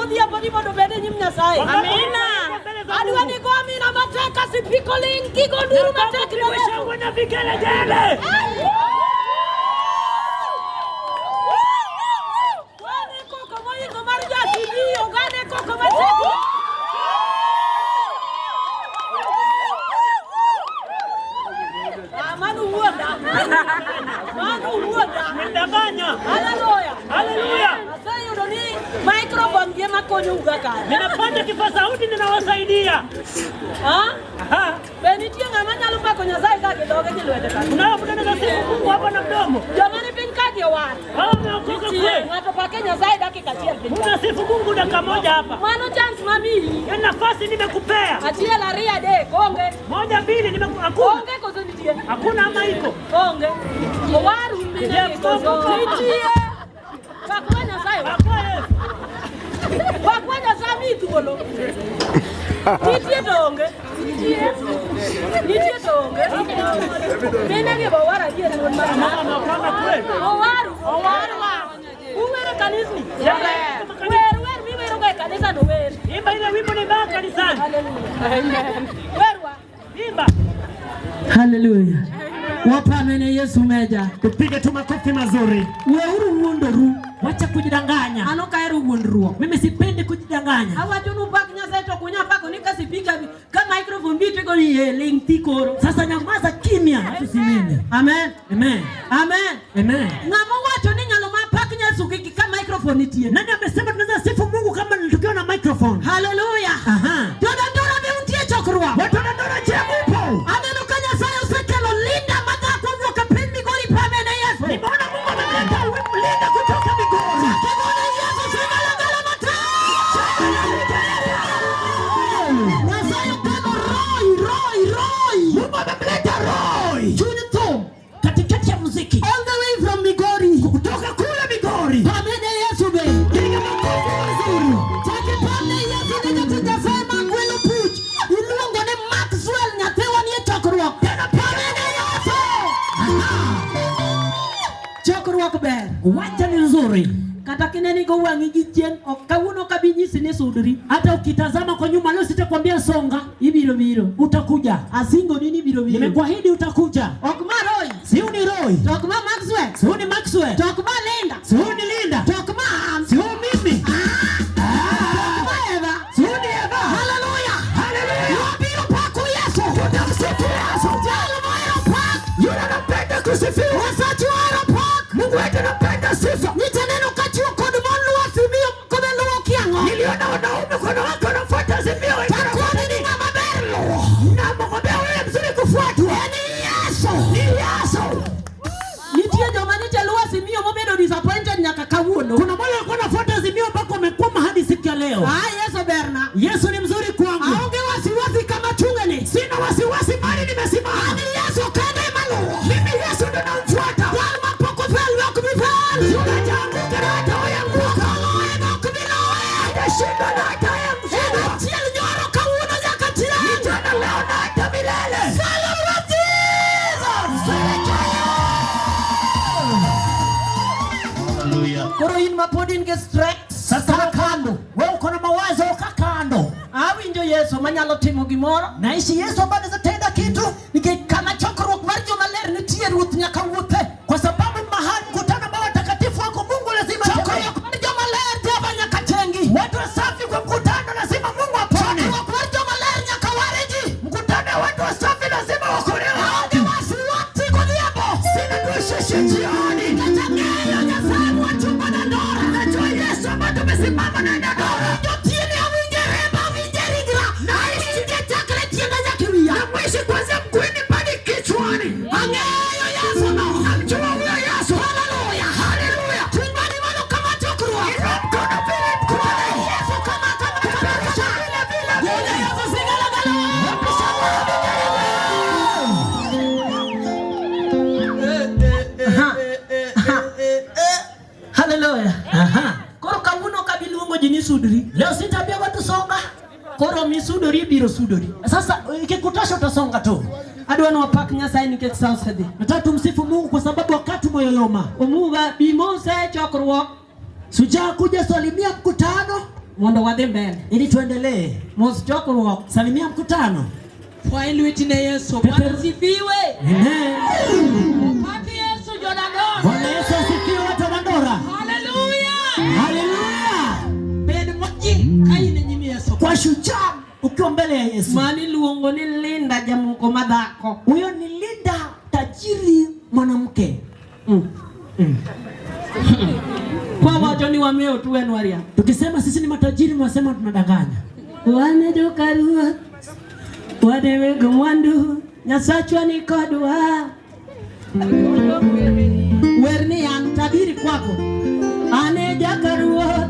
modia bodi modo bede nyim Nyasaye. Amina. Adwa ni amina mateka sipiko linki gonduru mateka na wewe na vigele jele. Wale koko moyi komarja tibi ogane koko mateka. Manu huoda. Mendanganya. Haleluya. Haleluya. Sasa hiyo ni microphone je makonyo ugaka. Ninapata kipaza sauti ninawasaidia. Aha. Benitie ngama nyalo pako Nyasaye ka kidoge kilwete ka. Unao mtana na simu Mungu hapa na mdomo. Jamani pin kadi ya watu. Umeokoka kweli. Ngato pake Nyasaye dakika 10. Unasifu Mungu dakika moja hapa. Mano chance mamili. Ya nafasi nimekupea. Atia la ria de konge. Moja mbili nimekupea. Konge kuzunitie. Hakuna ama iko. Konge. Waru mbele kuzunitie. Pakwa Nyasaye. Pakwa Nyasaye mitugolo. Nitie donge. Nitie donge. Nene ke bawara je ni Mama kama kweli. Owaru wa. Uwere kanisa. Wer mi wero ga kanisa no wer. Imba ile wimbo ni baka kanisani. Amen. Werwa. Imba. Haleluya. Wapamene Yesu meja. Tupige tu makofi mazuri. Weuru wondoru. Wacha kujidanganya. Ano kaeru wondruo. Mimi sipendi kujidanganya. Awajunu bak Nyasaye to kunya pako nikasipika kama microphone bitu ko ni link tikoro. Sasa nyamaza kimya, tusimene. Amen. Amen. Amen. Amen. Ngamo wacho ni nyalo mapaka Nyasu kama microphone tie. Nani amesema tunaweza sifu Mungu kama tukiwa na microphone? Haleluya. Aha. Dora beuntie chokrwa. Watu wanadora chemupo. Ameno kanya Nyasaye usekelo linda madhako vuka pembi gori pamene Yesu. Nimeona Mungu ameleta linda kutoka Migori. Kegona Yesu semalangala mata. Nyasaye pego Roy. Mungu amemleta Roy. Junito. Katikati ya muziki. All the way from Migori. Kutoka kule Migori. Pamene Yesu be. Piga makofi mazuri. Chake pamene Yesu nikatujasema kwelo puch. Iluongo ni Maxwell nyatewa ni chokruok. Tena Pamene Yesu. Chokruok ber. Uwanja ni nzuri. Kata kineni go wangi gichien okawuno kabinyisi ni sudri. Hata ukitazama kwa nyuma leo sitakwambia songa. Ibiro. Utakuja. Asingo nini biro. Nimekuahidi utakuja. Okma Roy. Siu ni Roy. Tokma Maxwell. Siu ni Maxwell. Tokma Linda. Siu ni Linda. Tokma Hans. Siu mimi. Tokma Eva. Siu ni Eva. Hallelujah. Hallelujah. Wapiro pako Yesu. Tutamsifu Yesu. Jalo moyo pak. Yule anapenda kusifiwa. Wasachu waro pak. Mungu wetu anapenda sifa. Niteneno kachuo kod monluwa simio kobeluwa kiango. Niliona wanaume kwa wanawake wanafuata Azimio. Takwani ni ngama berlo. Na mwagombea wewe mzuri kufuatwa. Ni Yesu. Ni Yesu. Nitie joma niteluwa simio mobedo disappointed nyaka kawuono. Kuna wale walikuwa wanafuata Azimio mpaka wamekwama hadi siku ya leo. Yesu berna. Yesu ni mzuri kwangu. Aonge wasiwasi kama chungeni. Sina wasiwasi bali nimesimama. Ani Yesu kende maluwa. Mimi Yesu ndo namfuata. Walma poko felwa kumifeli. Tunajaanguka na hata wayanguka. Kaloena kubilowe. Atashinda na hata yanguka. Tiel nyoro kawuono nyaka tira. Jana leo na hata milele. Celebrate Jesus. Hallelujah. Koro in mapodin ke stress. Sasa kando. Wewe uko na mawazo kakando. Awinjo Yesu manyalo timo gimoro. Naishi Yesu ambaye anaweza tenda kitu. Nikech kama chokruok mar joma ler nitie ruoth nyaka wuothe. Kwa sababu mahali mkutano ambao watakatifu wako Mungu lazima Chokruok mar joma ler jaba nyaka chengi. watu wasafi kwa mkutano lazima Mungu apone. Chokruok mar joma ler nyaka wareji. Mkutano wa watu wasafi lazima wakolewe. Aonge wasiwasi godhiambo. Sina tuisheshe njiani. Nachang'eyo Nyasaye mwachungo na ndora. Najua Yesu ambaye tumesimama na ndora. Jotiene awinje remba awinje rigra. Na isinge chakre tienda nyaka wiya. Na mwishi kuanzia mguuni hadi kichwani. Ang'eyo Yesu no. Namjua huyo Yesu. Hallelujah. Hallelujah. Tuimani mano kama chokruok. Inua mkono vile mkono. Yesu kama Peperusha vile vile. Gole Yesu sigalagala. Wapisha mwana Hallelujah. Aha. Koro kawuono kabiluongo ji ni sudri. Leo sitaambia watu songa. Koro misudori biro sudori. Sasa ikikutosha utasonga tu. Adwa ni wapak Nyasaye nikech sa osedhi. Nataka tumsifu Mungu kwa sababu wakati umeyoyoma. Omuga bimose chokruok. Sujaa kuja salimia mkutano. mondo wadhi mbele. ili tuendelee. Mos chokruok. Salimia mkutano. Kwa ilwiti ne Yesu. Bwana sifiwe. Amen. Pati Yesu Jodadora. Bwana Yesu asifiwe watu wa Dandora. Hallelujah. Hallelujah. Ben moji kaine nyimi Yesu. Kwa shujaa ukiwa mbele ya Yesu. Mani luongo ni Linda jamuko madhako. Huyo ni Linda, tajiri mwanamke. Kwa wacho ni wameo tu enwaria. Tukisema sisi ni matajiri mwasema tunadanganya. Wane jokarua. Wane wego mwandu. Nyasachwa ni kodwa. Werni an tabiri kwako. Ane jokarua.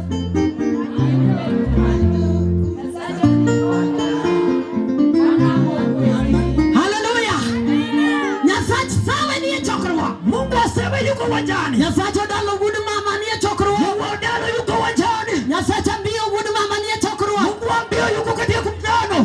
Mungu aseme yuko wajani. Nyasacho dalo wudu mama niye chokruok. Mungu dalo yuko wajani. Nyasacho mbio wudu mama niye chokruok. Mungu ambio yuko katika mkutano.